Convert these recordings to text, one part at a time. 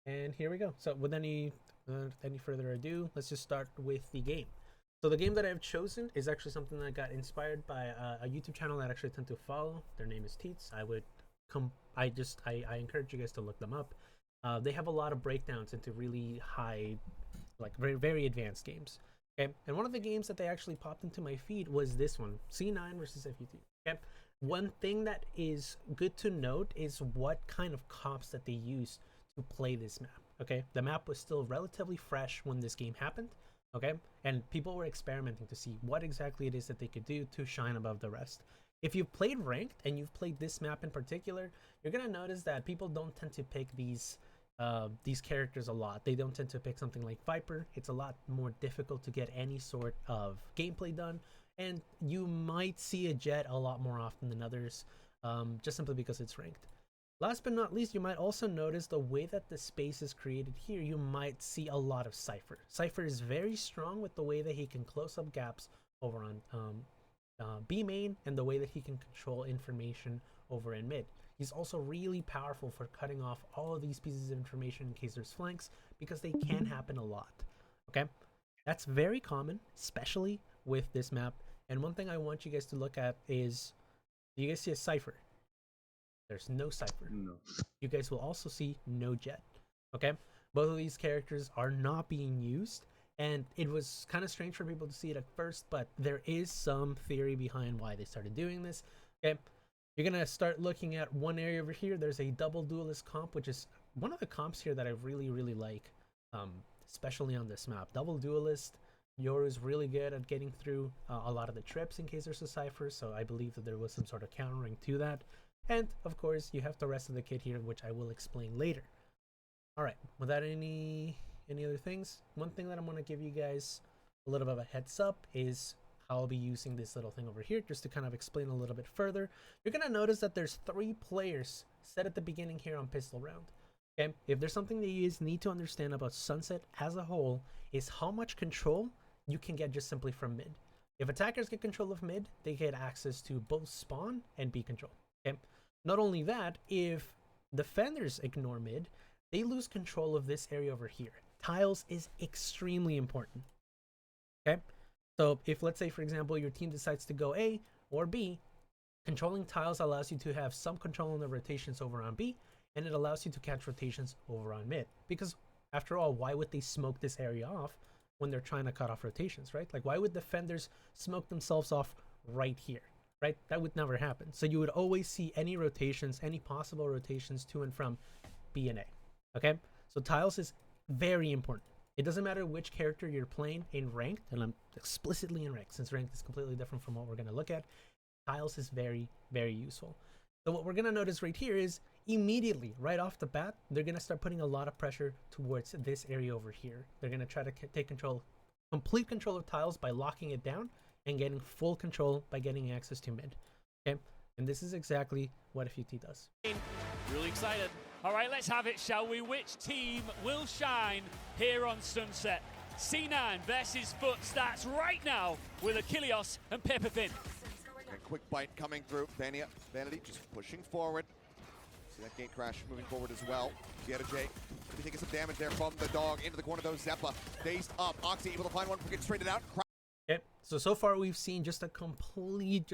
And here we go. So without any further ado, let's just start with the game. So the game that I've chosen is actually something that got inspired by a YouTube channel that I actually tend to follow. Their name is Teets. I encourage you guys to look them up. They have a lot of breakdowns into really high, like very advanced games. Okay, and one of the games that they actually popped into my feed was this one, C9 versus FUT. Okay, one thing that is good to note is what kind of comps that they use to play this map. Okay, the map was still relatively fresh when this game happened. Okay, and people were experimenting to see what exactly it is that they could do to shine above the rest. If you've played ranked and you've played this map in particular, you're gonna notice that people don't tend to pick these characters a lot. They don't tend to pick something like Viper. It's a lot more difficult to get any sort of gameplay done, and you might see a Jet a lot more often than others, just simply because it's ranked. Last but not least, you might also notice the way that the space is created here. You might see a lot of Cypher. Cypher is very strong with the way that he can close up gaps over on B main, and the way that he can control information over in mid. He's also really powerful for cutting off all of these pieces of information in case there's flanks, because they can happen a lot. Okay, that's very common, especially with this map. And one thing I want you guys to look at is, do you guys see a Cypher? There's no Cypher. No. You guys will also see no Jet. Okay, both of these characters are not being used, and it was kind of strange for people to see it at first, but there is some theory behind why they started doing this. Okay, you're gonna start looking at one area over here. There's a double duelist comp, which is one of the comps here that I really like, especially on this map. Double duelist, Yoru's really good at getting through a lot of the trips in case there's a Cypher, so I believe that there was some sort of countering to that. And of course, you have the rest of the kit here, which I will explain later. All right, without any other things, one thing that I'm going to give you guys a little bit of a heads up is how I'll be using this little thing over here, just to kind of explain a little bit further. You're going to notice that there's 3 players set at the beginning here on pistol round. Okay, if there's something that you guys need to understand about Sunset as a whole, is how much control you can get just simply from mid. If attackers get control of mid, they get access to both spawn and B control. Okay, not only that, if defenders ignore mid, they lose control of this area over here. Tiles is extremely important. Okay, so if, let's say for example, your team decides to go A or B, controlling tiles allows you to have some control on the rotations over on B, and it allows you to catch rotations over on mid. Because after all, why would they smoke this area off when they're trying to cut off rotations, right? Like, why would defenders smoke themselves off right here? Right? That would never happen. So you would always see any rotations, any possible rotations to and from B and A. Okay? So tiles is very important. It doesn't matter which character you're playing in ranked, and I'm explicitly in ranked since ranked is completely different from what we're going to look at. Tiles is very useful. So what we're going to notice right here is immediately, right off the bat, they're going to start putting a lot of pressure towards this area over here. They're going to try to take complete control of tiles by locking it down, and getting full control by getting access to mid. Okay, and this is exactly what FUT does. Really excited. All right, let's have it, shall we? Which team will shine here on Sunset? C9 versus FUT starts right now with Achilles and Pepperfin. A quick bite coming through. Vanity just pushing forward. See that gate crash moving forward as well. Get a J. You think some damage there from the dog into the corner though. Zeppa faced up. Oxy able to find one, get straightened out. Okay, so far we've seen just a complete,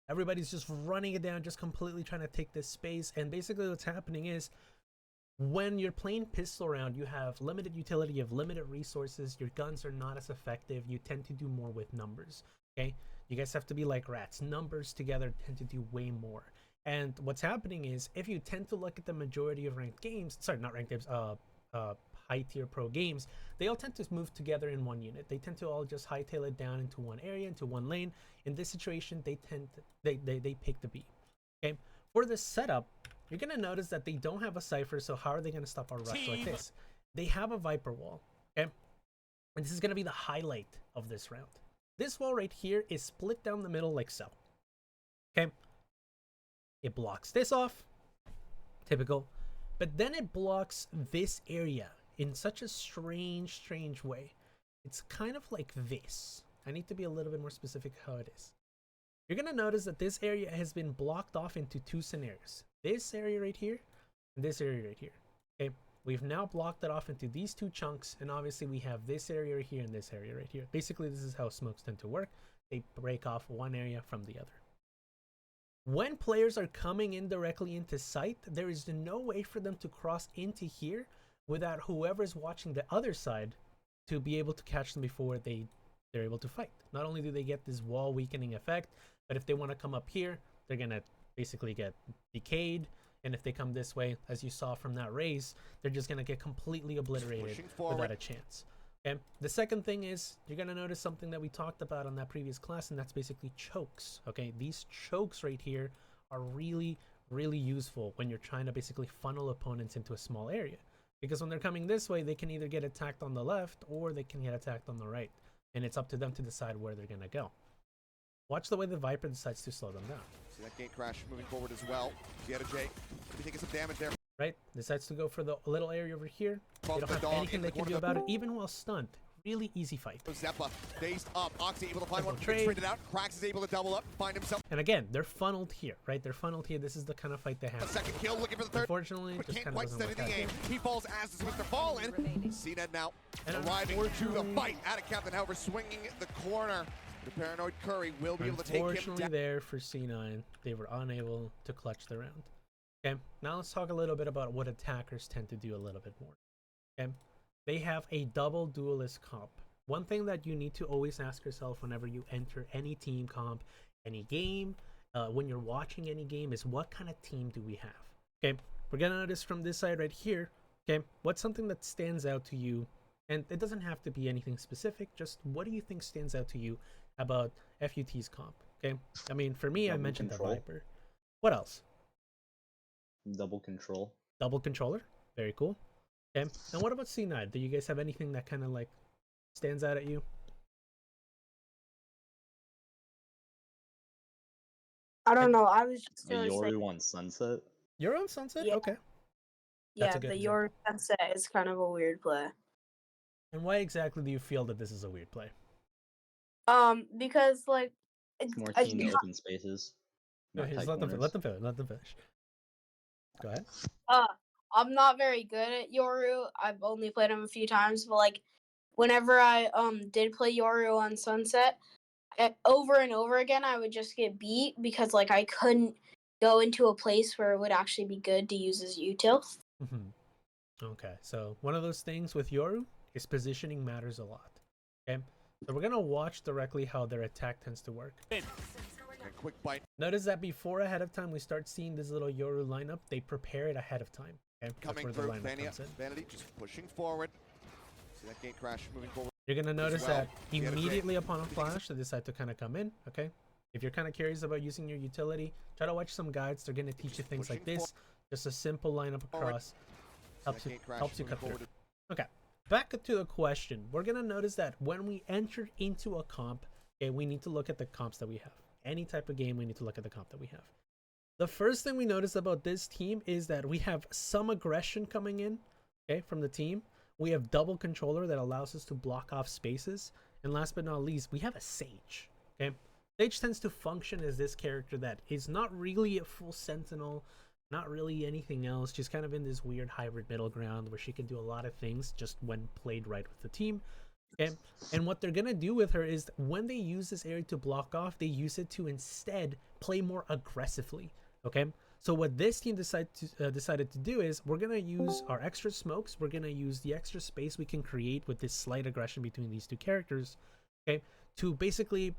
everybody's just running it down, just completely trying to take this space. And basically what's happening is, when you're playing pistol round, you have limited utility, you have limited resources, your guns are not as effective, you tend to do more with numbers. Okay, you guys have to be like rats. Numbers together tend to do way more. And what's happening is, if you tend to look at the majority of ranked games, sorry, not ranked games, high tier pro games, they all tend to move together in one unit. They tend to all just hightail it down into one area, into one lane. In this situation, they pick the B. Okay, for this setup, you're gonna notice that they don't have a Cypher. So how are they gonna stop our rush like this? They have a Viper wall. Okay, and this is gonna be the highlight of this round. This wall right here is split down the middle like so. Okay, it blocks this off, typical. But then it blocks this area in such a strange way. It's kind of like this. I need to be a little bit more specific how it is. You're going to notice that this area has been blocked off into 2 scenarios. This area right here, and this area right here. Okay, We've now blocked it off into these two chunks, and obviously we have this area right here and this area right here. Basically, this is how smokes tend to work. They break off one area from the other. When players are coming in directly into sight, there is no way for them to cross into here without whoever's watching the other side to be able to catch them before they're able to fight. Not only do they get this wall weakening effect, but if they want to come up here, they're gonna basically get decayed. And if they come this way, as you saw from that raise, they're just gonna get completely obliterated without a chance. Okay. The second thing is you're gonna notice something that we talked about on that previous class, and that's basically chokes. Okay, these chokes right here are really, really useful when you're trying to basically funnel opponents into a small area. Because when they're coming this way, they can either get attacked on the left or they can get attacked on the right. And it's up to them to decide where they're gonna go. Watch the way the Viper decides to slow them down. See that gate crash moving forward as well. Get a Jay. What do you think of some damage there? Right? Decides to go for the little area over here. They don't have anything they can do about it, even while stunned. Really easy fight. Zeppa dazed up. Oxy able to find one. Trade. Traded out. Krax is able to double up, find himself. And again, they're funneled here, right? They're funneled here. This is the kind of fight they have. A second kill, looking for the third. Unfortunately, but just can't kind quite of steady doesn't the work aim. out. He falls as does Mr. Fallen. CNED now And arriving to the fight. Out of Captain, however, swinging the corner. The paranoid Curry will be able to take him Unfortunately, down. there for C9, they were unable to clutch the round. Okay, now let's talk a little bit about what attackers tend to do a little bit more. Okay, they have a double duelist comp. One thing that you need to always ask yourself whenever you enter any team comp, any game, when you're watching any game, is what kind of team do we have? Okay, we're gonna notice from this side right here. Okay, what's something that stands out to you? And it doesn't have to be anything specific, just what do you think stands out to you about FUT's comp? Okay, I mean, for me, I mentioned the Viper. What else? Double control. Double controller, very cool. Okay, and what about C9? Do you guys have anything that kind of like stands out at you? I don't know. I was just The gonna say, Yoru on Sunset. You're on Sunset? Yeah. Okay. That's yeah, a good the example. your sunset is kind of a weird play. And why exactly do you feel that this is a weird play? Because like, It's more I- team open spaces. No, not just tight let them corners. finish. Let them finish. Go ahead. I'm not very good at Yoru. I've only played him a few times, but like, whenever I did play Yoru on Sunset, over and over again, I would just get beat because like I couldn't go into a place where it would actually be good to use his util. Okay, so one of those things with Yoru is positioning matters a lot. Okay, so we're gonna watch directly how their attack tends to work. A quick bite Notice that before ahead of time we start seeing this little Yoru lineup, they prepare it ahead of time. Okay, coming that's where through. the lineup comes in. Vanity just pushing forward. See that gate crash moving forward. You're gonna notice well. that Get a immediately Jake. upon a flash, they decide to kind of come in. Okay, if you're kind of curious about using your utility, try to watch some guides. They're gonna teach you things like pushing this. Just a simple lineup across helps that you gate crash helps you moving cut through. forward. Okay, back to the question. We're gonna notice that when we enter into a comp, okay, we need to look at the comps that we have. Any type of game, we need to look at the comp that we have. The first thing we notice about this team is that we have some aggression coming in, okay, from the team. We have double controller that allows us to block off spaces. And last but not least, we have a Sage, okay? Sage tends to function as this character that is not really a full sentinel, not really anything else. She's kind of in this weird hybrid middle ground where she can do a lot of things just when played right with the team. Okay? And what they're gonna do with her is when they use this area to block off, they use it to instead play more aggressively. Okay, so what this team decided to do is we're gonna use our extra smokes. We're gonna use the extra space we can create with this slight aggression between these two characters. Okay, to basically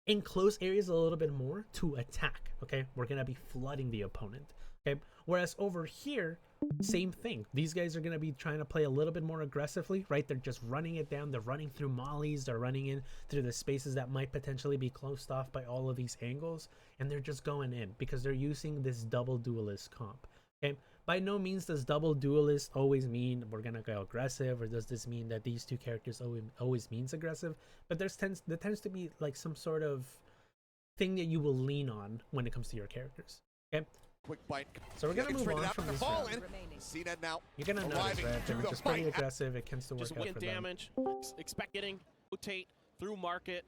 enclose areas a little bit more to attack. Okay, we're gonna be flooding the opponent. Okay, whereas over here, same thing. These guys are going to be trying to play a little bit more aggressively, right? They're just running it down. They're running through mollies. They're running in through the spaces that might potentially be closed off by all of these angles. And they're just going in because they're using this double duelist comp. Okay, by no means does double duelist always mean we're going to go aggressive, or does this mean that these two characters always means aggressive. But there tends to be like some sort of thing that you will lean on when it comes to your characters. Okay. Quick bite. So we're gonna move on from this round. CNED now. You're gonna notice, right? They're just pretty aggressive. It tends to work Just out win for them. damage. Expect getting rotate through market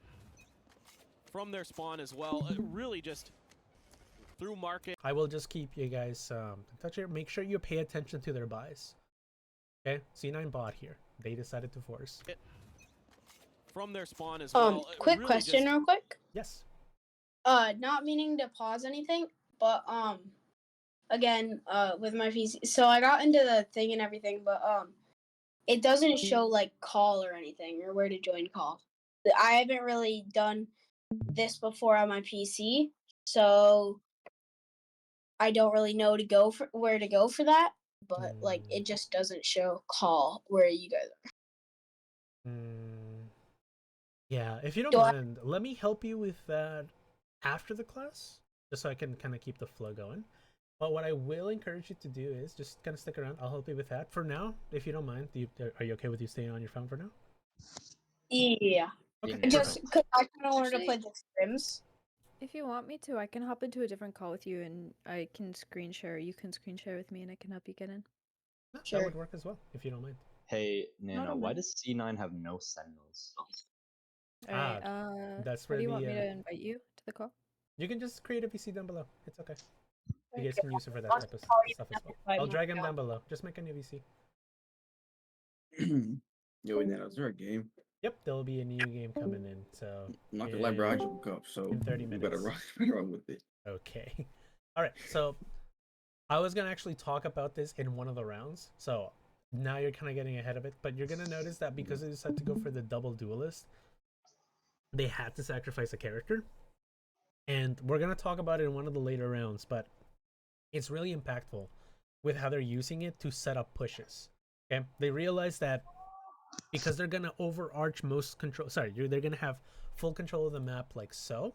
from their spawn as well. Really just through market. I will just keep you guys in touch here. Make sure you pay attention to their buys. Okay, C9 bot here. They decided to force. From their spawn as well. Quick Really question, just- real quick. Yes. Not meaning to pause anything, but again, with my PC, so I got into the thing and everything, but it doesn't show like call or anything or where to join call. I haven't really done this before on my PC, so I don't really know where to go for that. But like, it just doesn't show call where you guys are. Yeah, if you don't Do I- mind, let me help you with that after the class, just so I can kind of keep the flow going. But what I will encourage you to do is just kind of stick around. I'll help you with that. For now, if you don't mind, are you okay with you staying on your phone for now? Yeah, Okay, Yeah. just perfect. because I kind of wanted to play the scrims. If you want me to, I can hop into a different call with you and I can screen share. You can screen share with me and I can help you get in. No, Sure. that would work as well, if you don't mind. Hey, Nano, don't why mind. does C9 have no sentinels? Alright, That's what where do you want me the to invite you to the call? you can just create a VC down below. It's okay. You Okay. guys can use it for that I'll type of call you stuff as after well. 5 I'll drag him minutes. down below. Just make a new VC. Yo, Nano, is there a game? Yep, there'll be a new game coming in. So I'm not gonna lie, bro. I in- just woke up, so in 30 you better minutes. better run with it. Okay. All right. So I was gonna actually talk about this in one of the rounds. So now you're kind of getting ahead of it, but you're gonna notice that because they decided to go for the double duelist, they had to sacrifice a character, and we're gonna talk about it in one of the later rounds. But it's really impactful with how they're using it to set up pushes. Okay, they realize that because they're gonna overarch most control. Sorry, they're gonna have full control of the map, like so.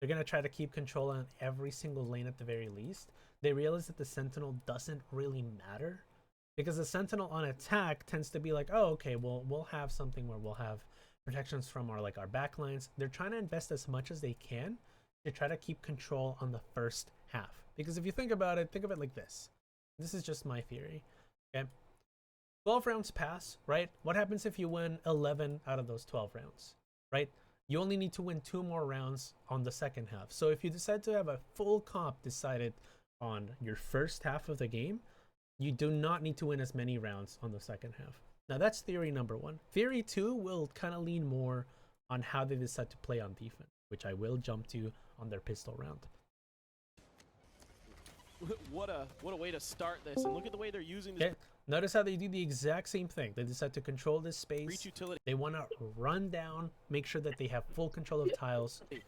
They're going to try to keep control on every single lane at the very least. They realize that the Sentinel doesn't really matter because the Sentinel on attack tends to be like, oh, okay, well, we'll have something where we'll have protections from our backlines. They're trying to invest as much as they can to try to keep control on the first half. Because if you think about it, think of it like this. This is just my theory. Okay. 12 rounds pass, right? What happens if you win 11 out of those 12 rounds, right? You only need to win 2 more rounds on the second half. So if you decide to have a full comp decided on your first half of the game, you do not need to win as many rounds on the second half. Now that's theory number 1. Theory 2 will kind of lean more on how they decide to play on defense, which I will jump to on their pistol round. What a way to start this, and look at the way they're using this Okay, notice how they do the exact same thing. They decide to control this space. breach utility They want to run down, make sure that they have full control of tiles. to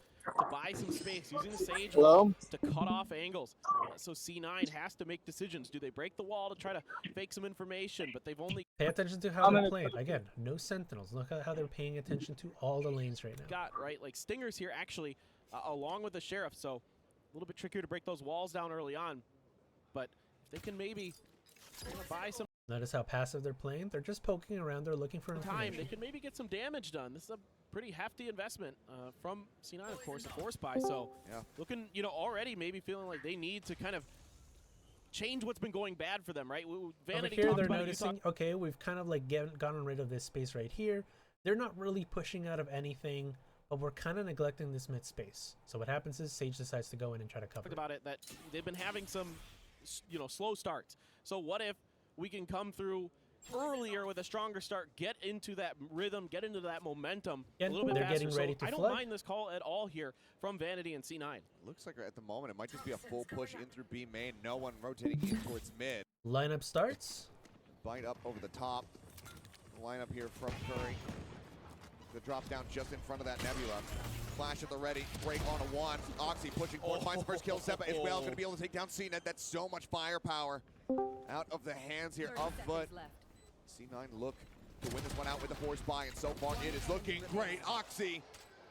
buy some space, using the Sage Hello? wall to cut off angles. So C9 has to make decisions. Do they break the wall to try to fake some information? But they've only Pay attention to how they're playing. Again, no sentinels. Look at how they're paying attention to all the lanes right now. got, right, like Stingers here actually, along with the Sheriff. So a little bit trickier to break those walls down early on. But if they can maybe buy some Notice how passive they're playing. They're just poking around. They're looking for time, they information. can maybe get some damage done. This is a pretty hefty investment from C9, of course, a force buy. So Yeah. looking, already maybe feeling like they need to kind of change what's been going bad for them, right? Over Vanity here, talked they're about it, you noticing, okay, we've kind of gotten rid of this space right here. They're not really pushing out of anything, but we're kind of neglecting this mid space. So what happens is Sage decides to go in and try to cover talked it. about it, that they've been having some, slow starts. So what if we can come through earlier with a stronger start, get into that rhythm, get into that momentum Yeah, a little bit they're faster. getting ready So to I don't flood. mind this call at all here from Vanity and C9. Looks like at the moment it might just be a full push in through B main. No one rotating in towards mid. Lineup starts. Bite up over the top. Lineup here from Curry. The drop down just in front of that Nebula. Flash at the ready. Break on a 1. Oxy pushing forward. Finds the first kill. Seppa as well. Going to be able to take down CNET. That's so much firepower out of the hands here of Foot. C9 look to win this one out with the force buy, and so far it is looking great. Oxy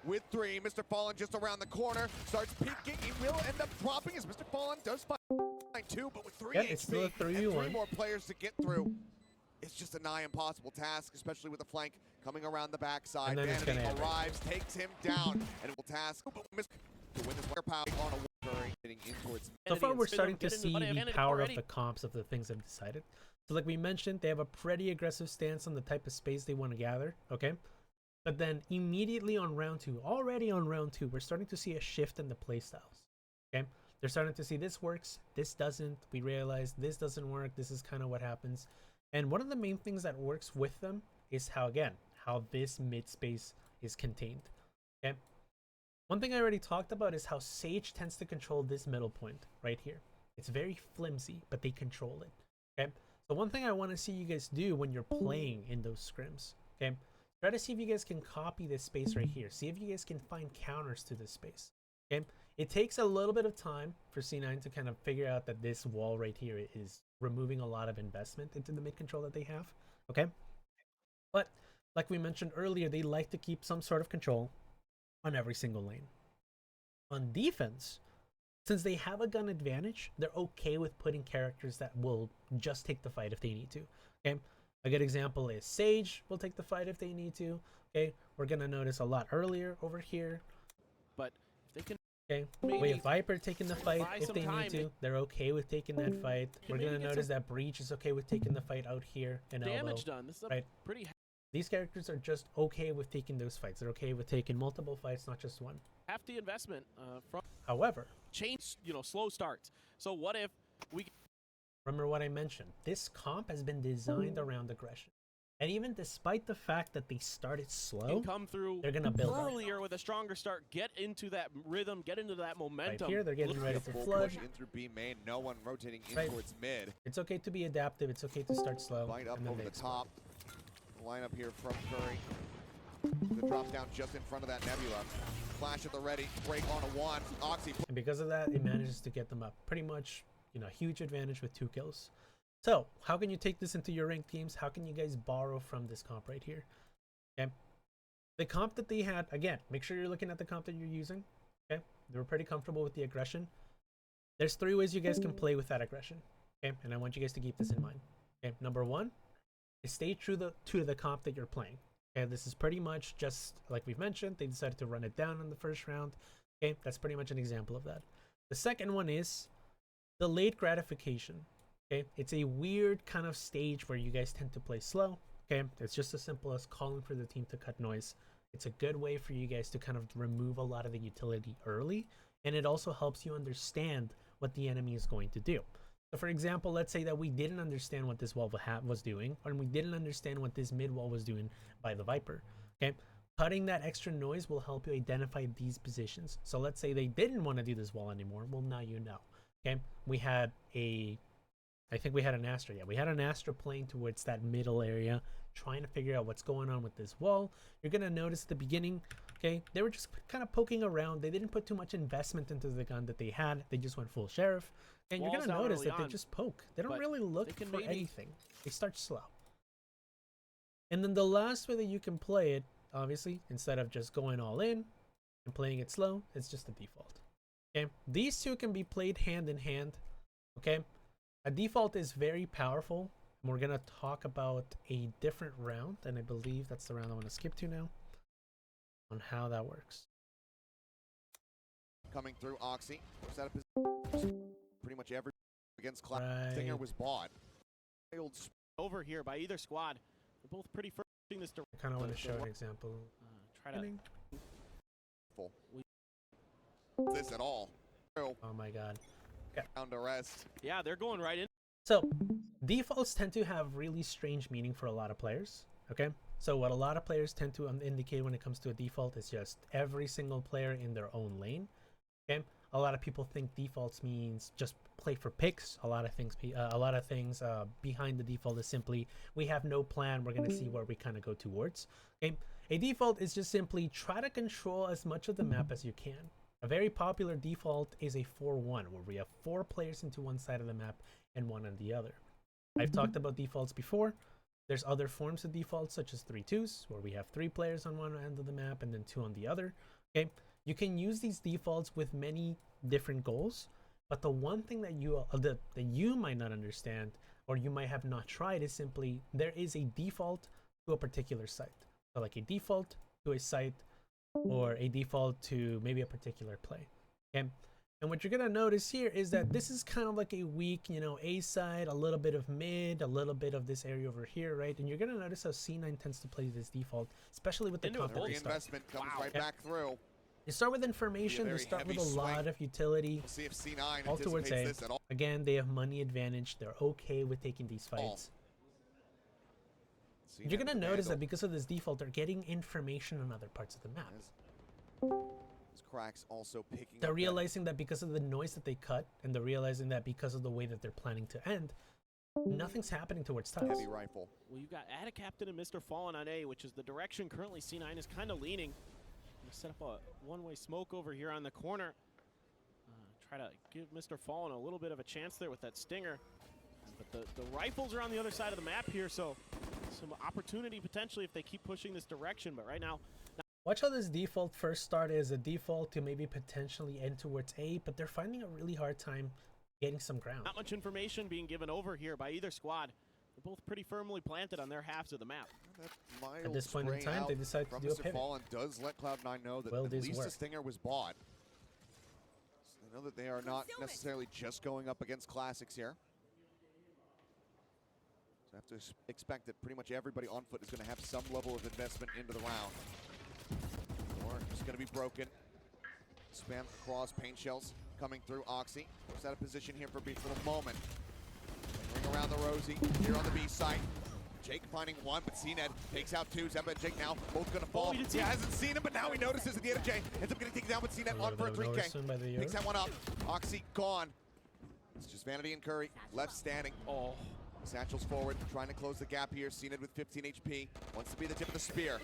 with 3. Mr. Fallen just around the corner. Starts peeking. He will end up dropping as Mr. Fallen does find 2, but with 3 Yeah, HP it's still a and 3v1. 3 more players to get through. It's just a nigh impossible task, especially with the flank coming around the backside. And then it's Vanity gonna end. arrives, takes him down, and it will task but miss to win this firepower on a Curry hitting in towards So Vanity far, and we're Spindle starting to get into see the Vanity power of already. the comps of the things they've decided. So like we mentioned, they have a pretty aggressive stance on the type of space they want to gather, okay? But then immediately on round 2, already on round 2, we're starting to see a shift in the playstyles, okay? They're starting to see this works, this doesn't. We realize this doesn't work. This is kind of what happens. And one of the main things that works with them is how this mid space is contained. Okay. One thing I already talked about is how Sage tends to control this middle point right here. It's very flimsy, but they control it. Okay. So one thing I want to see you guys do when you're playing in those scrims, okay, try to see if you guys can copy this space right here. See if you guys can find counters to this space. Okay. It takes a little bit of time for C9 to kind of figure out that this wall right here is removing a lot of investment into the mid control that they have. Okay. But like we mentioned earlier, they like to keep some sort of control on every single lane. On defense, since they have a gun advantage, they're okay with putting characters that will just take the fight if they need to. Okay. A good example is Sage will take the fight if they need to. Okay. We're going to notice a lot earlier over here. But if they can. Okay, Maybe we have Viper taking the fight buy if some they time. need to. They're okay with taking that fight. We're maybe gonna get notice some that Breach is okay with taking the fight out here in elbow. Damage done. This is a right? pretty These characters are just okay with taking those fights. They're okay with taking multiple fights, not just one. hefty investment from However, change, slow starts. So what if we remember what I mentioned. This comp has been designed around aggression. And even despite the fact that they started slow, can come through they're gonna build up. earlier with a stronger start, get into that rhythm, get into that Right momentum. here, they're getting ready to Full flood. push in through B main. No one rotating in Right. towards mid. It's okay to be adaptive. It's okay to start slow. Light up and then over they the explode. top. Lineup here from Curry. The drop down just in front of that Nebula. Flash at the ready. Break on a one. Oxy. And because of that, it manages to get them up. Pretty much, huge advantage with 2 kills. So, how can you take this into your ranked games? How can you guys borrow from this comp right here? Okay. The comp that they had, again, make sure you're looking at the comp that you're using. Okay. They were pretty comfortable with the aggression. There's 3 ways you guys can play with that aggression. Okay. And I want you guys to keep this in mind. Okay. Number 1 is stay true to the comp that you're playing. Okay. This is pretty much just like we've mentioned. They decided to run it down in the first round. Okay. That's pretty much an example of that. The second one is delayed gratification. Okay. It's a weird kind of stage where you guys tend to play slow. Okay. It's just as simple as calling for the team to cut noise. It's a good way for you guys to kind of remove a lot of the utility early. And it also helps you understand what the enemy is going to do. So for example, let's say that we didn't understand what this wall was doing, or we didn't understand what this mid wall was doing by the Viper. Okay. Cutting that extra noise will help you identify these positions. So let's say they didn't want to do this wall anymore. Well, now you know. Okay. I think we had an Astra. Yeah, we had an Astra playing towards that middle area, trying to figure out what's going on with this wall. You're going to notice at the beginning, okay, they were just kind of poking around. They didn't put too much investment into the gun that they had. They just went full sheriff. And you're going to notice that they just poke. They don't really look for anything. They start slow. And then the last way that you can play it, obviously, instead of just going all in and playing it slow, it's just the default. Okay, these two can be played hand in hand. Okay. A default is very powerful, and we're going to talk about a different round, and I believe that's the round I want to skip to now, on how that works. Coming through Oxy. Set up pretty much every against Cloud. Right. Stinger was bought. over here by either squad. They're both pretty first in this direction. I kind of want to show an example. Try to This at all. Oh my god. Down arrest. yeah, they're going right in. So, defaults tend to have really strange meaning for a lot of players, okay? So what a lot of players tend to indicate when it comes to a default is just every single player in their own lane, okay? A lot of people think defaults means just play for picks. A lot of things behind the default is simply, we have no plan, we're going to see where we kind of go towards, okay? A default is just simply try to control as much of the map as you can. A very popular default is a 4-1, where we have 4 players into one side of the map and 1 on the other. I've talked about defaults before. There's other forms of defaults, such as 3-2s, where we have 3 players on one end of the map and then 2 on the other. Okay, you can use these defaults with many different goals, but the one thing that you might not understand, or you might have not tried, is simply there is a default to a particular site. So like a default to a site, or a default to maybe a particular play. Okay, and what you're gonna notice here is that this is kind of like a weak, A side, a little bit of mid, a little bit of this area over here, right? And you're gonna notice how C9 tends to play this default, especially with the comp that they start. Reinvestment comes right back through. They start with information, they very start with heavy a lot swing. of utility. We'll see if C9 All towards anticipates A. this at all. Again, they have money advantage. They're okay with taking these fights. C9 You're gonna with the notice that Vandal. because of this default, they're getting information on other parts of the map. As Cracks also picking They're up that realizing that because of the noise that they cut, and they're realizing that because of the way that they're planning to end, nothing's happening towards tiles. heavy rifle. Well, you've got Ada Captain and Mr. Fallen on A, which is the direction currently C9 is kind of leaning. Gonna set up a one-way smoke over here on the corner. Try to give Mr. Fallen a little bit of a chance there with that stinger. But the rifles are on the other side of the map here, so some opportunity potentially if they keep pushing this direction. But right now, Watch how this default first started as a default to maybe potentially end towards A, but they're finding a really hard time getting some ground. not much information being given over here by either squad. They're both pretty firmly planted on their halves of the map. That mild At this point in spray time, they out decide to from do a Mr. pivot. Fallen does let Cloud9 know that Will at this least work? the stinger was bought. So they know that they are not necessarily just going up against classics here. So I have to expect that pretty much everybody on foot is going to have some level of investment into the round. Or it's going to be broken. Spam across, paint shells coming through. Oxy was out of position here for a brief little moment. Ring around the Rosie here on the B site. Jake finding one, but CNED takes out two. Zeba and Jake now both gonna fall. he did He see it. hasn't seen him, but now he notices at the end of Jay. Ends up getting taken down with CNED on for a 3K. Soon by the Picks Euro. that one up. Oxy gone. It's just Vanity and Curry left standing. Oh, Satchel's forward, trying to close the gap here. CNED with 15 HP. Wants to be the tip of the spear.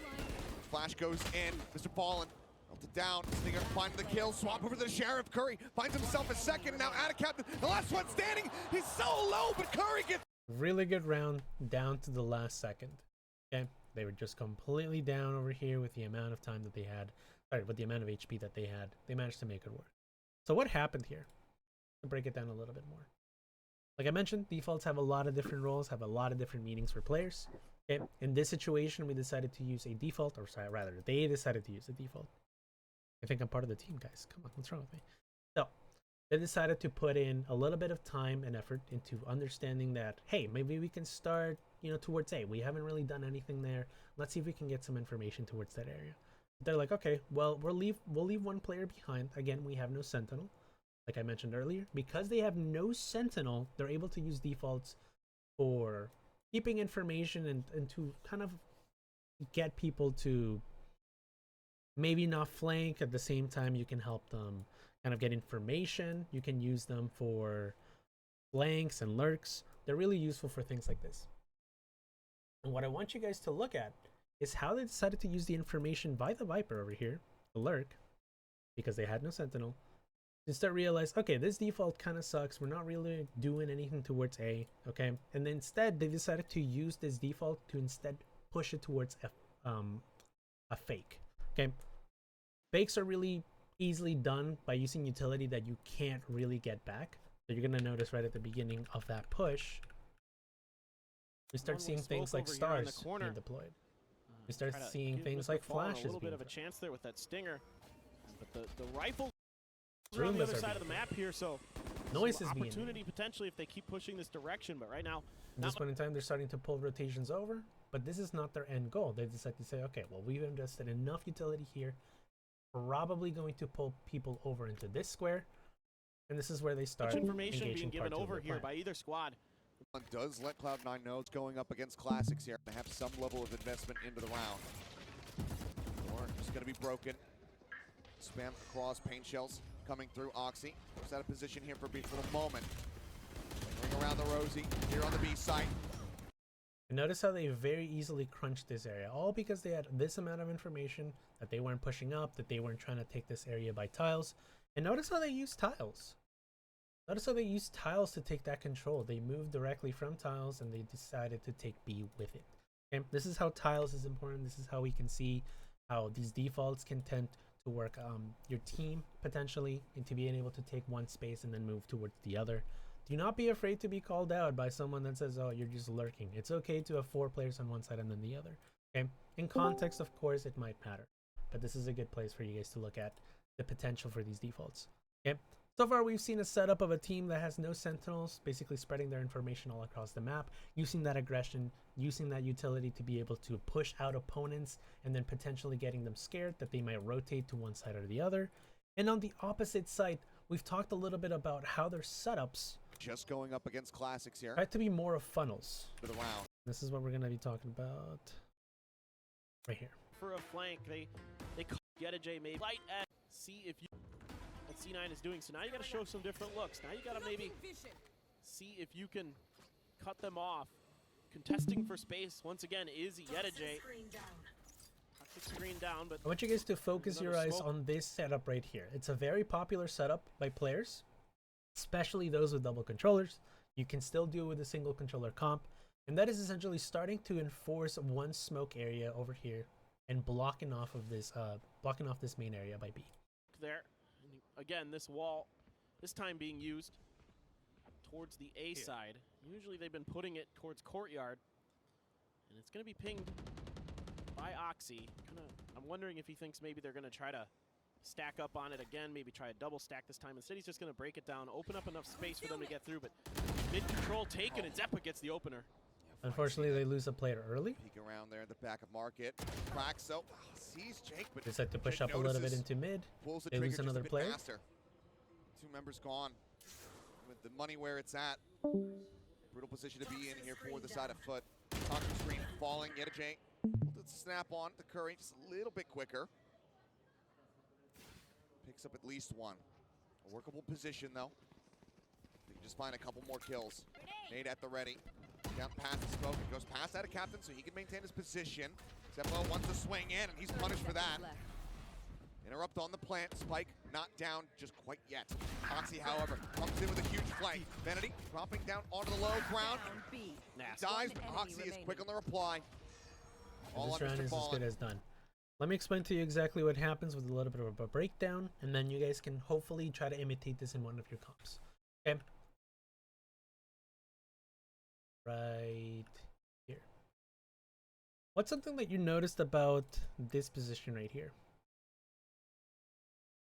Flash goes in. Mr. Fallen melted down. Stinger finding the kill. Swap over to the Sheriff. Curry finds himself a second, and now Ada Captain, the last one standing. He's so low, but Curry gets. Really good round down to the last second. Okay, they were just completely down over here with the amount of time that they had. Sorry, with the amount of HP that they had. They managed to make it work. So what happened here? To break it down a little bit more. Like I mentioned, defaults have a lot of different roles, have a lot of different meanings for players. Okay, in this situation, we decided to use a default, or sorry, rather, they decided to use a default. I think I'm part of the team, guys. Come on, what's wrong with me? So, they decided to put in a little bit of time and effort into understanding that, hey, maybe we can start, towards A. We haven't really done anything there. Let's see if we can get some information towards that area. They're like, okay, well, we'll leave one player behind. Again, we have no Sentinel, like I mentioned earlier. Because they have no Sentinel, they're able to use defaults for keeping information and to kind of get people to maybe not flank. At the same time, you can help them kind of get information. You can use them for flanks and lurks. They're really useful for things like this. And what I want you guys to look at is how they decided to use the information by the Viper over here, the lurk, because they had no Sentinel, to start realize, okay, this default kind of sucks. We're not really doing anything towards A, okay? And then instead, they decided to use this default to instead push it towards a fake, okay? Fakes are really easily done by using utility that you can't really get back. So you're gonna notice right at the beginning of that push, we start One-way seeing things smoke like over here on the stars corner. being deployed. We start try to seeing give things Mr. like Fallen flashes a little bit being of a thrown. chance there with that stinger. But the rifles are on the Roombas other are side of the being map here, so Noise some is being opportunity potentially if they keep pushing this direction. But right now, At this point in time, they're starting to pull rotations over, but this is not their end goal. They decide to say, okay, well, we've invested enough utility here, probably going to pull people over into this square, and this is where they start much information engaging being given parts of over their here plan. by either squad. Does let Cloud9 know it's going up against classics here. They have some level of investment into the round. Or just going to be broken. Spam across, paint shells coming through. Oxy was out of position here for a brief little moment. Ring around the Rosie here on the B site. And notice how they very easily crunched this area, all because they had this amount of information that they weren't pushing up, that they weren't trying to take this area by tiles. And notice how they use tiles. Notice how they use tiles to take that control. They moved directly from tiles and they decided to take B with it. Okay? This is how tiles is important. This is how we can see how these defaults can tend to work your team potentially into being able to take one space and then move towards the other. Do not be afraid to be called out by someone that says, oh, you're just lurking. It's okay to have 4 players on one side and then the other. Okay? In context, of course, it might matter. But this is a good place for you guys to look at the potential for these defaults. Okay? So far, we've seen a setup of a team that has no sentinels, basically spreading their information all across the map, using that aggression, using that utility to be able to push out opponents, and then potentially getting them scared that they might rotate to one side or the other. And on the opposite side, we've talked a little bit about how their setups Just going up against classics here try to be more of funnels. for the round. This is what we're going to be talking about right here. For a flank, they get a J maybe light at see if you what C9 is doing. So now you got to show some different looks. Now you got to maybe see if you can cut them off. Contesting for space once again is Yedajay. Toxic screen down, but I want you guys to focus your eyes on this setup right here. It's a very popular setup by players, especially those with double controllers. You can still do it with a single controller comp, and that is essentially starting to enforce one smoke area over here and blocking off this main area by B. there. And again, this wall, this time being used towards the A side. Usually they've been putting it towards courtyard, and it's going to be pinged by Oxy. I'm wondering if he thinks maybe they're going to try to stack up on it again, maybe try a double stack this time. Instead, he's just going to break it down, open up enough space for them to get through, but mid-control taken, and Zeppa gets the opener. Unfortunately, they lose a player early. Peek around there in the back of market. Cracks, so sees Jake, but Decide to push Jake up a little bit notices, into mid. pulls the They trigger lose just another a bit player. faster. 2 members gone with the money where it's at. Brutal position to be in here for the side of Foot. Toxic screen falling. Yedajay will snap on to Curry just a little bit quicker. Picks up at least one. A workable position though. They can just find a couple more kills. Nade at the ready. Down past the smoke. It goes past that of Captain so he can maintain his position. Zeppo wants to swing in and he's punished for that. Interrupt on the plant. Spike not down just quite yet. Oxy, however, comes in with a huge flank. Vanity dropping down onto the low ground. Dies, but Oxy is quick on the reply. All This on round Mr. is as Fallen. good as done. Let me explain to you exactly what happens with a little bit of a breakdown, and then you guys can hopefully try to imitate this in one of your comps. Okay? Right here. What's something that you noticed about this position right here?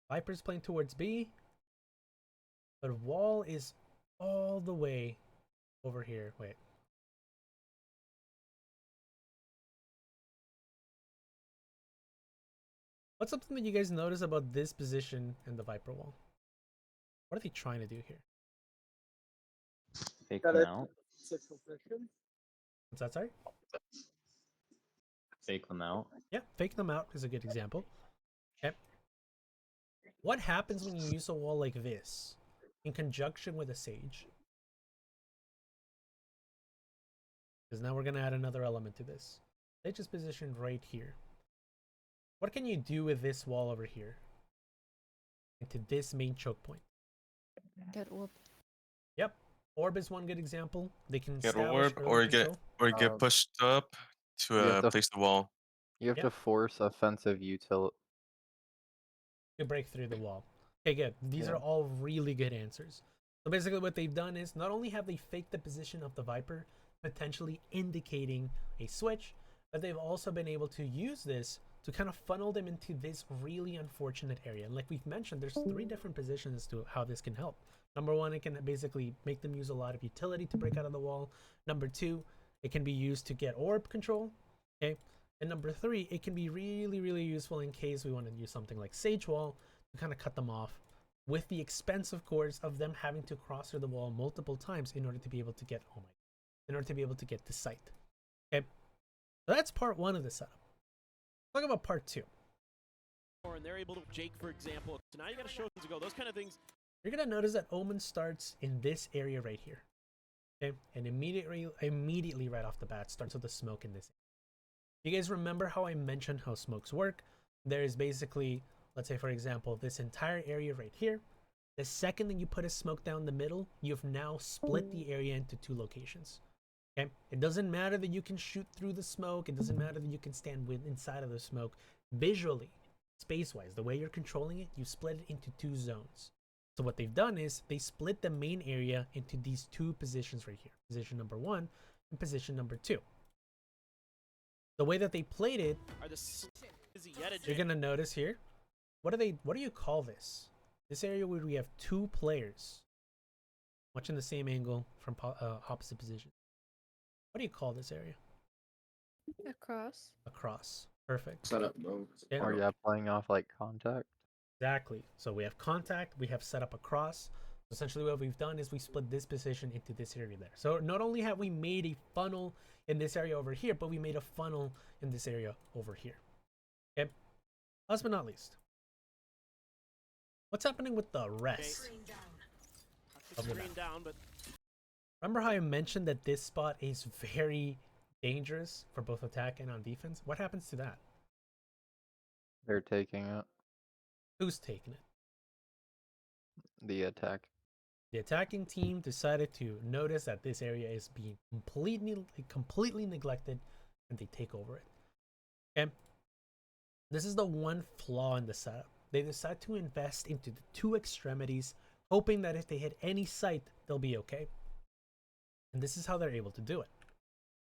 Viper's playing towards B, but Wall is all the way over here. Wait. What's something that you guys notice about this position and the Viper Wall? What are they trying to do here? Fake them out. What's that, sorry? Fake them out. Yeah, fake them out is a good example. Okay. What happens when you use a wall like this in conjunction with a Sage? Because now we're going to add another element to this. Sage is positioned right here. What can you do with this wall over here? Into this main choke point? Get orb. Yep. Orb is one good example. They can Get establish orb early control. or get pushed up you have to to- place the wall. You have Yep. to force offensive utility. To break through the wall. Okay, good. These Yeah. are all really good answers. So basically what they've done is not only have they faked the position of the Viper, potentially indicating a switch, but they've also been able to use this to kind of funnel them into this really unfortunate area. And like we've mentioned, there's 3 different positions as to how this can help. Number 1, it can basically make them use a lot of utility to break out of the wall. Number 2, it can be used to get orb control. Okay. And number 3, it can be really, really useful in case we want to use something like Sage Wall to kind of cut them off, with the expense, of course, of them having to cross through the wall multiple times in order to be able to get, in order to be able to get to site. Okay. So that's part 1 of the setup. Talk about part 2. And they're able to, Jake, for example. So now you got to show them to go. Those kind of things. You're gonna notice that Omen starts in this area right here. Okay, and immediately right off the bat starts with the smoke in this. You guys remember how I mentioned how smokes work? There is basically, let's say for example, this entire area right here. The second that you put a smoke down the middle, you've now split the area into 2 locations. Okay, it doesn't matter that you can shoot through the smoke. It doesn't matter that you can stand inside of the smoke. Visually, space-wise, the way you're controlling it, you split it into 2 zones. So what they've done is they split the main area into these 2 positions right here. Position number 1 and position number 2. The way that they played it, Are the you're gonna notice here. What do you call this? This area where we have 2 players watching the same angle from opposite positions. What do you call this area? Across. Across. Perfect. Setup, bro. Yeah. Or yeah, playing off like contact. Exactly. So we have contact, we have set up across. Essentially what we've done is we split this position into this area there. So not only have we made a funnel in this area over here, but we made a funnel in this area over here. Okay. Last but not least, what's happening with the rest? Took the screen down, but Remember how I mentioned that this spot is very dangerous for both attack and on defense? What happens to that? They're taking it. Who's taking it? The attack. The attacking team decided to notice that this area is being completely neglected, and they take over it. Okay? This is the one flaw in the setup. They decide to invest into the 2 extremities, hoping that if they hit any site, they'll be okay. And this is how they're able to do it.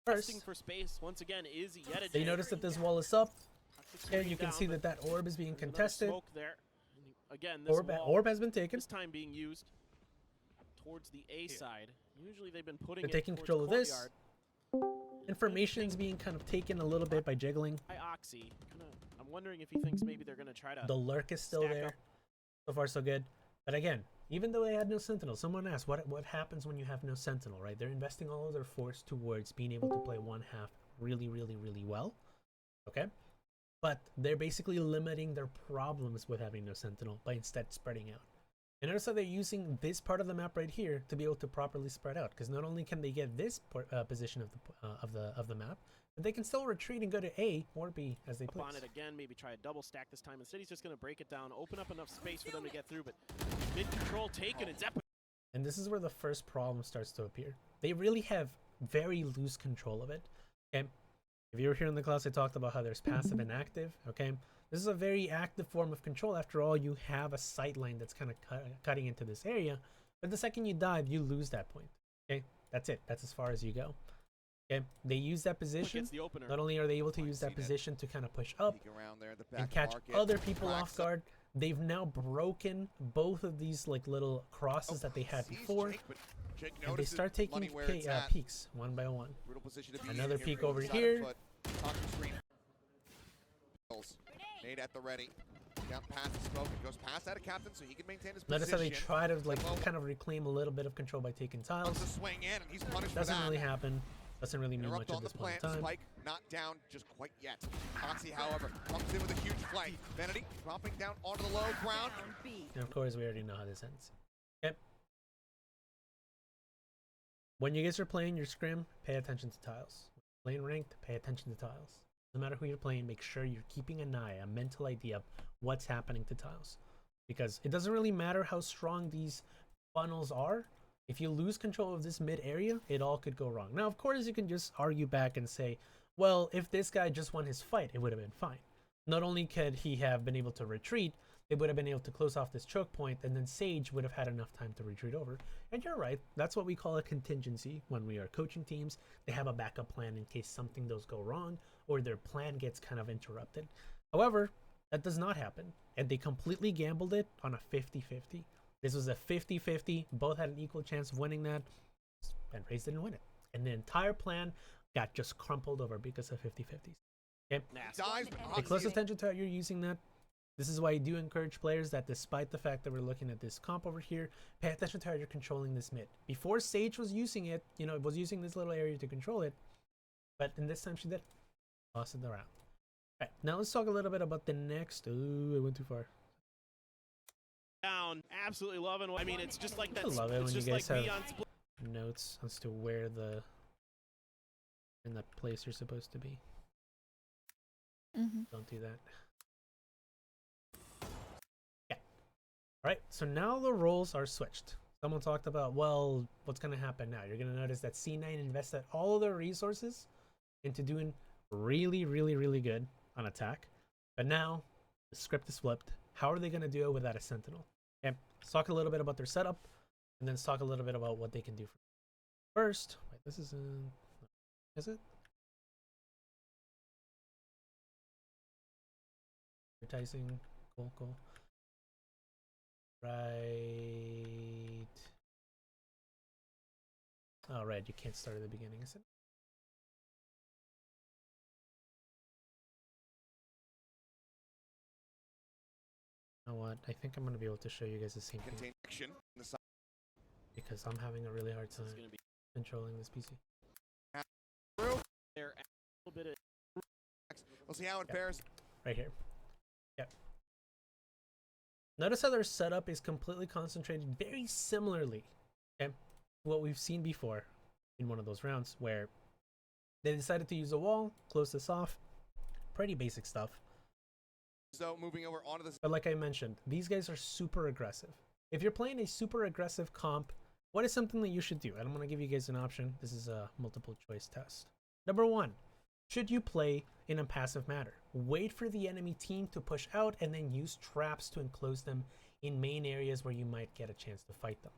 testing First, for space once again is yet a they J. notice that this wall is up, Took the and screen you can down, see but that orb is being there's another contested. Smoke there. And again, this wall, Orb has been taken. this time being used towards the A side. Usually they've been putting They're it taking towards control of this. courtyard. Information's being kind of taken a little bit by jiggling. By Oxy. I'm wondering if he thinks maybe they're gonna try to. The lurk is still stack there. up. So far, so good. But again, even though they had no sentinel, someone asked what happens when you have no sentinel, right? They're investing all of their force towards being able to play one half really, really, really well. Okay? But they're basically limiting their problems with having no sentinel by instead spreading out. And notice how they're using this part of the map right here to be able to properly spread out, because not only can they get this position of the map, but they can still retreat and go to A or B as they Up please. on it again, maybe try a double stack this time. Instead, he's just going to break it down, open up enough space for them to get through, but mid control taken, and Zeppa. And this is where the first problem starts to appear. They really have very loose control of it. Okay, if you were here in the class, I talked about how there's passive and active. Okay, this is a very active form of control. After all, you have a sight line that's kind of cutting into this area, but the second you dive, you lose that point. Okay, that's it. That's as far as you go. Okay, they use that position. The opener. Not only are they able to use that position to kind of push up Peek around there in the back and catch market. other people off Cracks up. guard, they've now broken both of these like little crosses that they had Sees before, Jake, but Jake and they notices start taking money where it's at. peeks one by one. Brutal position to be Another in peek here. over Side of here. foot. Top of screen. Nade at the ready. Down past the smoke. It goes past that of captain so he can maintain his Notice position. how they try to like Zeppo kind of reclaim a little bit of control by taking wants to tiles. swing in, and he's punished for Doesn't that. really happen. Doesn't really mean much Interrupt at on the this point plant. in time. Spike not down just quite yet. Oxy, however, comes in with a huge flank. Vanity dropping down onto the low ground. And of course, we already know how this ends. Okay. When you guys are playing your scrim, pay attention to tiles. Playing ranked, pay attention to tiles. No matter who you're playing, make sure you're keeping an eye, a mental idea of what's happening to tiles. Because it doesn't really matter how strong these funnels are. If you lose control of this mid area, it all could go wrong. Now, of course, you can just argue back and say, well, if this guy just won his fight, it would have been fine. Not only could he have been able to retreat, they would have been able to close off this choke point, and then Sage would have had enough time to retreat over. And you're right, that's what we call a contingency when we are coaching teams. They have a backup plan in case something does go wrong or their plan gets kind of interrupted. However, that does not happen, and they completely gambled it on a 50-50. This was a 50-50. Both had an equal chance of winning that, and Raze didn't win it. And the entire plan got just crumpled over because of 50-50s. Okay? Dies, Pay close attention to how you're using that. This is why I do encourage players that despite the fact that we're looking at this comp over here, pay attention to how you're controlling this mid. Before Sage was using it, was using this little area to control it, but in this time she did. Lost it around. Alright, now let's talk a little bit about the next. Ooh, I went too far. Down, absolutely loving. I mean, it's just like that. I love it it's when you just guys like have Beyond Split. notes as to where in the place you're supposed to be. Don't do that. Yeah. Alright, so now the roles are switched. Someone talked about, well, what's going to happen now? You're going to notice that C9 invested all of their resources into doing really, really, really good on attack. But now the script is flipped. How are they going to do it without a sentinel? Okay, let's talk a little bit about their setup, and then let's talk a little bit about what they can do. First, wait, this is it? Advertising, cool. Right. Oh, right. You can't start at the beginning, is it? You know what? I think I'm going to be able to show you guys the same thing Contain action. because I'm having a really hard time This is going to be controlling this PC. there a little bit of We'll see how it fares. Right here. Yep. Notice how their setup is completely concentrated very similarly, okay, to what we've seen before in one of those rounds where they decided to use a wall, close this off. Pretty basic stuff. So moving over onto this. But like I mentioned, these guys are super aggressive. If you're playing a super aggressive comp, what is something that you should do? And I'm going to give you guys an option. This is a multiple choice test. Number 1, should you play in a passive manner? Wait for the enemy team to push out and then use traps to enclose them in main areas where you might get a chance to fight them.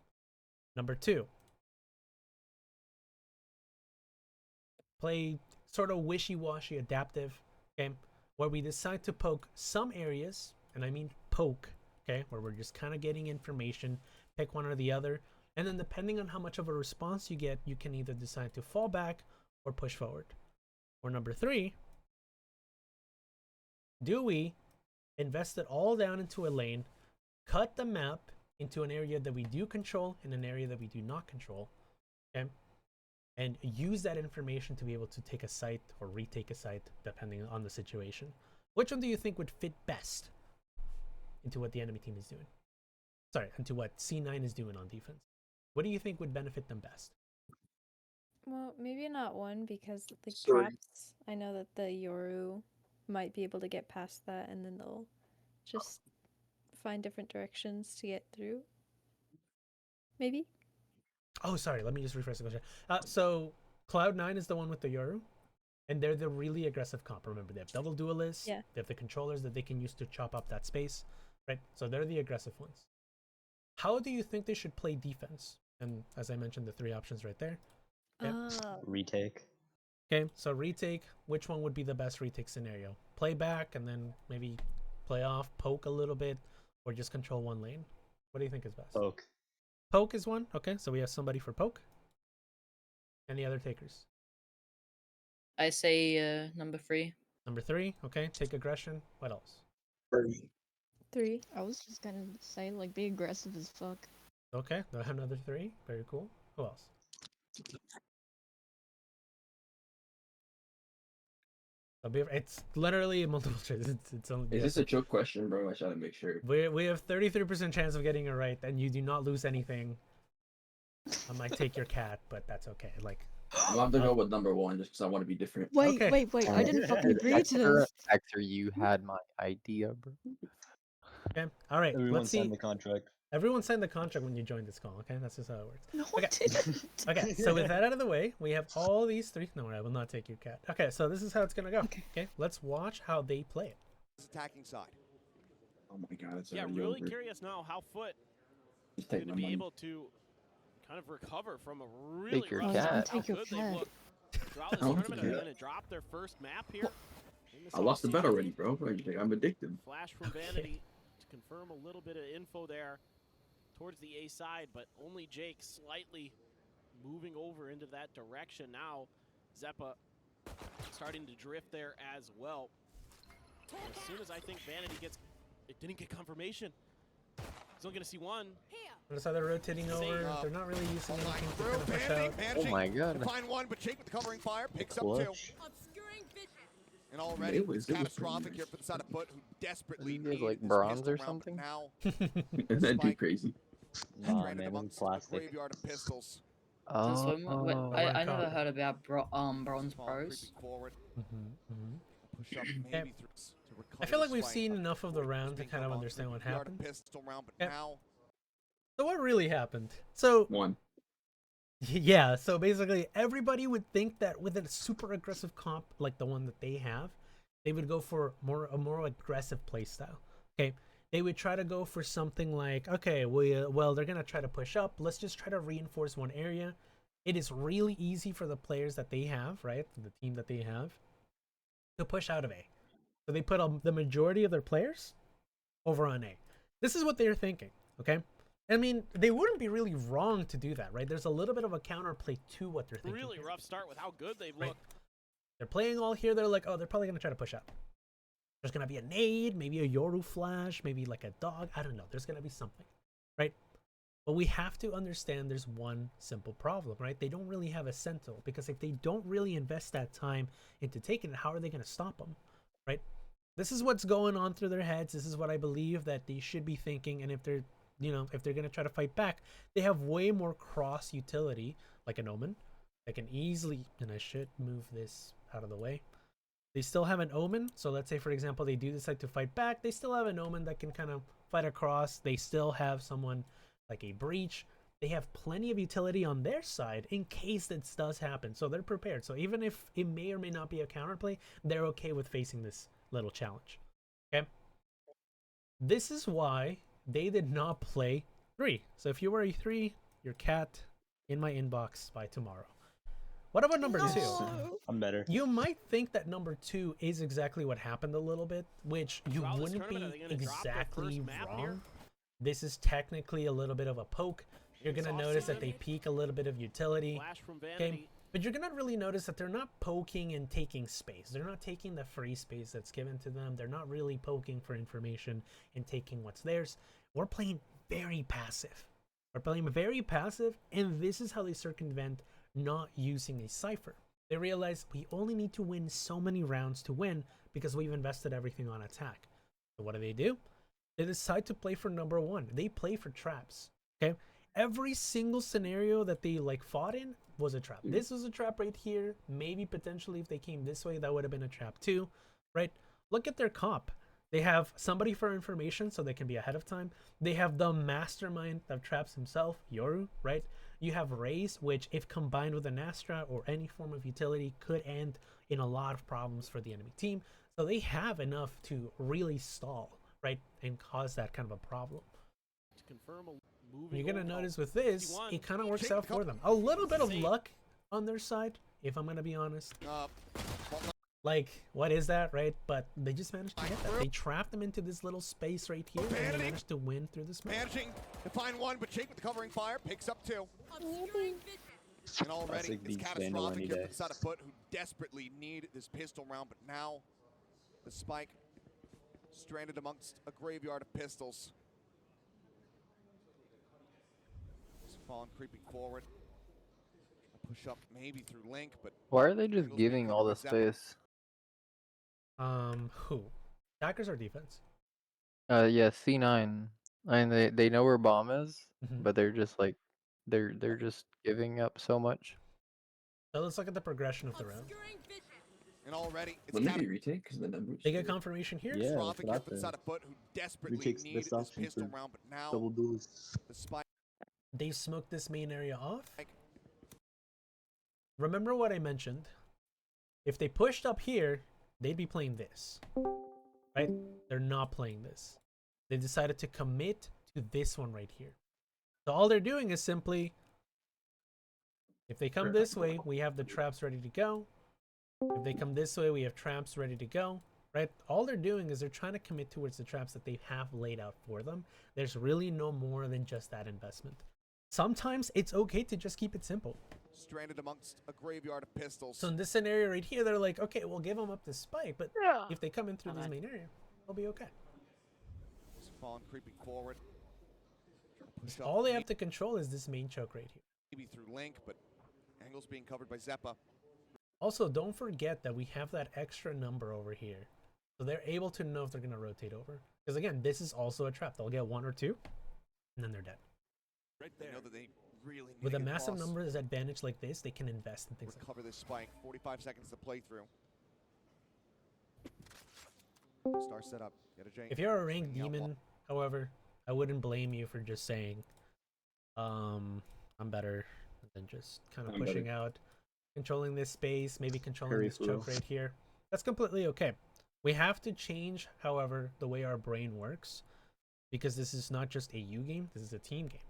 Number 2, play sort of wishy-washy adaptive, okay, where we decide to poke some areas, and I mean poke, okay, where we're just kind of getting information, pick one or the other, and then depending on how much of a response you get, you can either decide to fall back or push forward. Or number 3, do we invest it all down into a lane, cut the map into an area that we do control and an area that we do not control, okay, and use that information to be able to take a site or retake a site depending on the situation? Which one do you think would fit best into what the enemy team is doing? Sorry, into what C9 is doing on defense. What do you think would benefit them best? Well, maybe not one because the Sorry. traps. I know that the Yoru might be able to get past that, and then they'll just find different directions to get through. Maybe. Oh, sorry, let me just rephrase the question. So Cloud9 is the one with the Yoru, and they're the really aggressive comp. Remember, they have double duelists. Yeah. They have the controllers that they can use to chop up that space, right? So they're the aggressive ones. How do you think they should play defense? And as I mentioned, the 3 options right there. Yep. Retake. Okay, so retake, which one would be the best retake scenario? Play back and then maybe play off, poke a little bit, or just control one lane? What do you think is best? Poke. Poke is one. Okay, so we have somebody for poke. Any other takers? I say number 3. Number 3, okay, take aggression. What else? 3. I was just gonna say, like, be aggressive as fuck. Okay, another 3. Very cool. Who else? It's literally a multiple choice. It's only, Is this a joke question, bro? I try to make sure. we have 33% chance of getting it right, and you do not lose anything. I might take your cat, but that's okay. Like, I'll have to go with number 1 just because I want to be different. Wait, Okay. wait, I didn't fucking agree to Hector, this. Hector, you had my idea, bro. okay, all right. Everyone Let's see. signed the contract. Everyone signed the contract when you joined this call. Okay, that's just how it works. No, Okay. I didn't. Okay, so with that out of the way, we have all these 3. No, I will not take your cat. Okay, so this is how it's gonna go. Okay, let's watch how they play it. Attacking side. Oh my god, it's yeah, already really over. curious now how Foot Just is take going my to be money. able to kind of recover from a really Take your rough cat. start. How Take your good they've cat. looked throughout this I want the tournament. They're cat. going to drop their first map here. I lost the bet already, bro. What do you think? I'm addicted. Flash from Vanity to confirm a little bit of info there towards the A side, but only Jake slightly moving over into that direction now. Zeppa starting to drift there as well. As soon as I think Vanity gets, it didn't get confirmation. Still gonna see one. Notice how they're rotating over. They're not really using Online anything to through. kind of push Vanity out. managing Oh my to god. find one, but Jake with the covering fire picks up 2. Clutch. And already It was pretty catastrophic nice. here for the side of Foot, who desperately Does he have, needed like, this bronze pistol or round, but something? now Isn't that too Spike. crazy? Nah, stranded man, I'm amongst the plastic. graveyard of pistols. Oh, I never copy. heard about bronze Ball pros. creeping forward. Push up Okay. maybe through to recover I feel like the we've Spike. seen enough of the round to Being kind of come on understand through what the yard happened. of pistol round, but Yep. now So what really happened? So 1. yeah, so basically everybody would think that with a super aggressive comp like the one that they have, they would go for a more aggressive playstyle. Okay, they would try to go for something like, okay, well they're gonna try to push up. Let's just try to reinforce one area. It is really easy for the players that they have, right, the team that they have, to push out of A. So they put the majority of their players over on A. This is what they're thinking. Okay, I mean, they wouldn't be really wrong to do that, right? There's a little bit of a counterplay to what they're thinking. Really here. rough start with how good they've Right. looked. They're playing all here. They're like, oh, they're probably gonna try to push up. There's gonna be a nade, maybe a Yoru flash, maybe like a dog. I don't know. There's gonna be something, right? But we have to understand there's one simple problem, right? They don't really have a sentinel, because if they don't really invest that time into taking it, how are they gonna stop them, right? This is what's going on through their heads. This is what I believe that they should be thinking. And if they're, if they're gonna try to fight back, they have way more cross utility, like an Omen. They can easily, and I should move this out of the way. They still have an Omen, so let's say, for example, they do decide to fight back, they still have an Omen that can kind of fight across. They still have someone like a Breach. They have plenty of utility on their side in case this does happen, so they're prepared. So even if it may or may not be a counterplay, they're okay with facing this little challenge. Okay? This is why they did not play 3. So if you were a 3, your cat in my inbox by tomorrow. What about number 2? I'm better. You might think that number 2 is exactly what happened a little bit, which you Throughout this wouldn't tournament, are be they gonna drop their exactly first map wrong. here? This is technically a little bit of a poke. You're going to Soft notice that season. they peak a little bit of utility. Flash from Okay, Vanity. but you're going to really notice that they're not poking and taking space. They're not taking the free space that's given to them. They're not really poking for information and taking what's theirs. We're playing very passive. We're playing very passive, and this is how they circumvent not using a cipher. They realize we only need to win so many rounds to win because we've invested everything on attack. So what do? They decide to play for number 1. They play for traps. Okay, every single scenario that they fought in was a trap. This was a trap right here. Maybe potentially if they came this way, that would have been a trap too, right? Look at their comp. They have somebody for information, so they can be ahead of time. They have the mastermind of traps himself, Yoru, right? You have Raze, which if combined with an Astra or any form of utility could end in a lot of problems for the enemy team. So they have enough to really stall, right? And cause that kind of a problem. To confirm a moving You're going to over. notice with this, 51. it kind of works out for them. A little bit of luck on their side, if I'm going to be honest. Like, what is that, right? But they just managed to get that. They trapped them into this little space right here, and they managed to win through this match. Managing to find one, but Jake with the covering fire picks up 2. And already it's catastrophic here for the side of Foot, who desperately need this pistol round, but now the spike stranded amongst a graveyard of pistols. Fallen creeping forward. A push up maybe through Link, but Why are they just Angle's being giving all covered the by Zephyr. space? Who? Attackers or defense? Yeah, C9. I mean, they know where bomb is, Mhm. but they're just like, they're just giving up so much. So let's look at the progression of the round. And already it's Wouldn't it be retake? Because the numbers. They get confirmation here. Yeah, catastrophic here that's for the what I side of Foot, who desperately Retake's the need best this option pistol for round, but now double duels. the spike. They smoked this main area off. Remember what I mentioned? If they pushed up here, they'd be playing this. Right? They're not playing this. They decided to commit to this one right here. So all they're doing is simply, if they come this way, we have the traps ready to go. If they come this way, we have traps ready to go. Right? All they're doing is they're trying to commit towards the traps that they have laid out for them. There's really no more than just that investment. Sometimes it's okay to just keep it simple. Stranded amongst a graveyard of pistols. So in this scenario right here, they're like, okay, we'll give them up the spike, but if they come in through this main area, they'll be okay. Fallen creeping forward. Push up All they have to control is this main choke right here. maybe through Link, but Angle's being covered by Zeppa. Also, don't forget that we have that extra number over here. So they're able to know if they're going to rotate over. Because again, this is also a trap. They'll get 1 or 2, and then they're dead. Right there. They know that they really need With to a get massive across. numbers advantage like this, they can invest in things like Recover this spike. 45 seconds to play through. Star set up. Get a Jake. If you're a ranked Swinging out demon, however, I wouldn't blame you for just saying, I'm better than just kind of I'm pushing better. out, controlling this space, maybe controlling Very this cool. choke right here. That's completely okay. We have to change, however, the way our brain works, because this is not just a U game, this is a team game.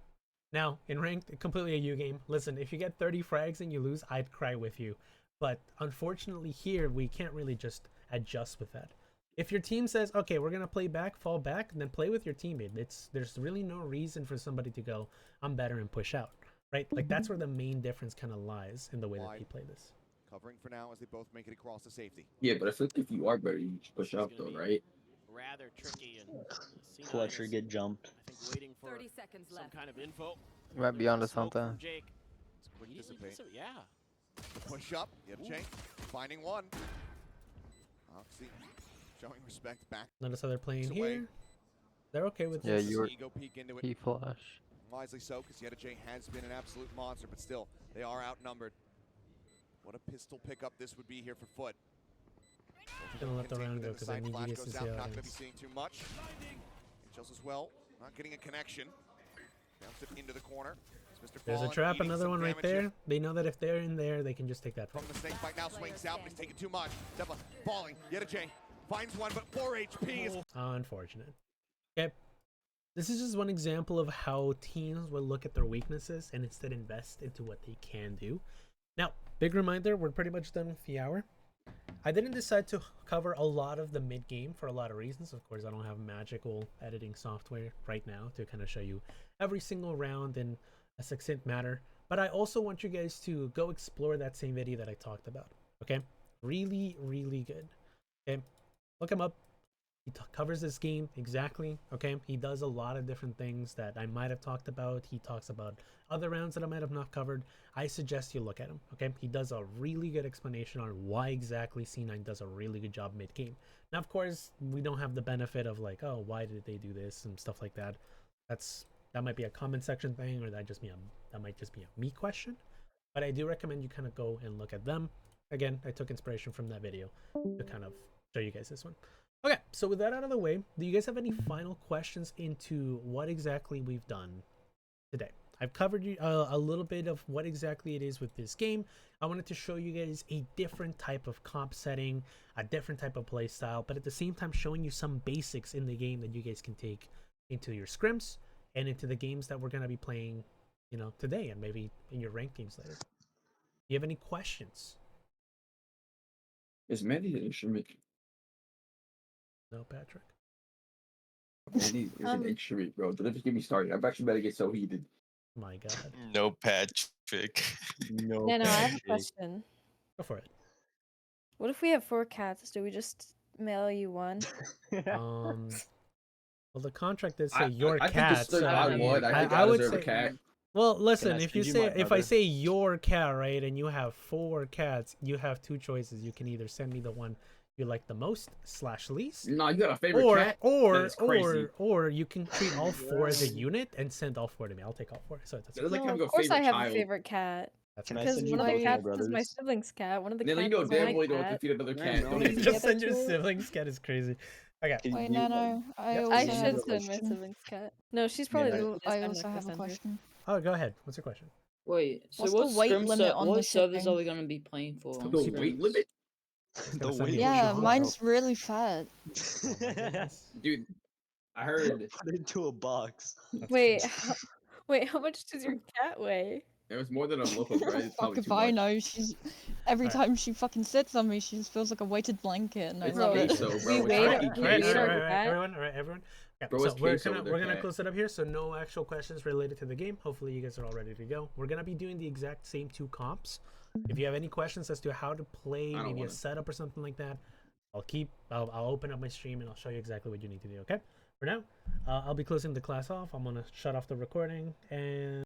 Now, in ranked, completely a U game. Listen, if you get 30 frags and you lose, I'd cry with you. But unfortunately here, we can't really just adjust with that. If your team says, okay, we're gonna play back, fall back, then play with your teammate. There's really no reason for somebody to go, I'm better and push out, right? Like that's where the main difference kind of lies in the way that Wide. they play this. Covering for now as they both make it across to safety. Yeah, but I feel like if you are better, you just push out though, right? Rather tricky and C9 Flusher is, get jumped. I think, waiting for 30 seconds some left. kind of info. You might be There's a onto smoke something. from Jake. It's quick Immediately dissipate. Yeah. Push up. Yep, finding one. Oxy showing respect back. Notice how they're playing Away. here. They're okay with Yeah, this. you were Ego peek into it. P flash. Wisely so, because Yeta has been an absolute monster, but still, they are outnumbered. What a pistol pickup this would be here for Foot. Gonna let the round go The because I side need you flash guys to goes see out, how not it going to be is. seeing too much. HLs as well, not getting a connection. Bounce it into the corner. Mr. There's a Fallen trap, eating another some one right damage here. there. They know that if they're in there, they can just take that From fight. the snake bite now swings out, but he's taking too much. Zeppa falling. Yeta finds one, but 4 HP is Unfortunate. Okay. This is just one example of how teams will look at their weaknesses and instead invest into what they can do. Now, big reminder, we're pretty much done with the hour. I didn't decide to cover a lot of the mid game for a lot of reasons. Of course, I don't have magical editing software right now to kind of show you every single round in a succinct manner. But I also want you guys to go explore that same video that I talked about. Okay? Really, really good. Okay? Look him up. He covers this game exactly. Okay? He does a lot of different things that I might have talked about. He talks about other rounds that I might have not covered. I suggest you look at him. Okay? He does a really good explanation on why exactly C9 does a really good job mid-game. Now, of course, we don't have the benefit of like, oh, why did they do this and stuff like that. That might be a comment section thing, or that might just be a me question. But I do recommend you kind of go and look at them. Again, I took inspiration from that video to kind of show you guys this one. Okay, so with that out of the way, do you guys have any final questions into what exactly we've done today? I've covered you a little bit of what exactly it is with this game. I wanted to show you guys a different type of comp setting, a different type of play style, but at the same time showing you some basics in the game that you guys can take into your scrims and into the games that we're going to be playing, you know, today and maybe in your ranked games later. Do you have any questions? Is Mandy an instrument? No, Patrick. Mandy is an instrument, bro. Don't just get me started. I'm actually about to get so heated. My God. No, Patrick. No. No, I have a Patrick. question. Go for it. What if we have 4 cats? Do we just mail you one? Well, the contract did say I your think cat. it's still So I would. I think I would deserve a say. cat. Well, listen. I If you send you say my if I brother? say your cat, right, and you have 4 cats, you have 2 choices. You can either send me the one you like the most / least, No, you got a favorite cat? That's crazy. or you can treat all 4 as a unit and send all 4 to me. I'll take all 4. So that's That's like No, having of a course I favorite have child. a favorite cat. Can I Because send you one of the both my cats is brothers? my sibling's cat. One of the Nella, cats you know is damn my well you don't have to cat. feed another Yeah, cat. no. Don't Can even you Just get send that your to her? siblings cat is crazy. Okay. Can Wait, you- Nano, I Yep. also I have should a send my question. sibling's cat. No, she's probably Yeah. the I I'm also not gonna have a send her. question. Oh, go ahead. What's your question? Wait, so What's what the weight scrim limit on what the servers shipping? are we gonna be playing for? on The weight scrims? limit? It's The gonna send weight you what you Yeah, want. mine's really fat. Oh my goodness. Dude, I heard Put it into a box. That's Wait, crazy. wait, how much does your cat weigh? it was more than a loaf of bread. It's Fuck probably if too I much. know. She's every Alright. time she fucking sits on me, she just feels like a weighted blanket, and I It's love it. queso, bro. We It's weighed fucking it- All right, we weighed all queso. our right, all right, cat. everyone, all right, everyone. Okay, Bro, so it's we're queso gonna with we're their gonna cat. close it up here. So no actual questions related to the game. Hopefully you guys are all ready to go. We're gonna be doing the exact same 2 comps. If you have any questions as to how to play, I don't maybe a wanna. setup or something like that, I'll open up my stream and I'll show you exactly what you need to do. Okay. For now, I'll be closing the class off. I'm gonna shut off the recording and.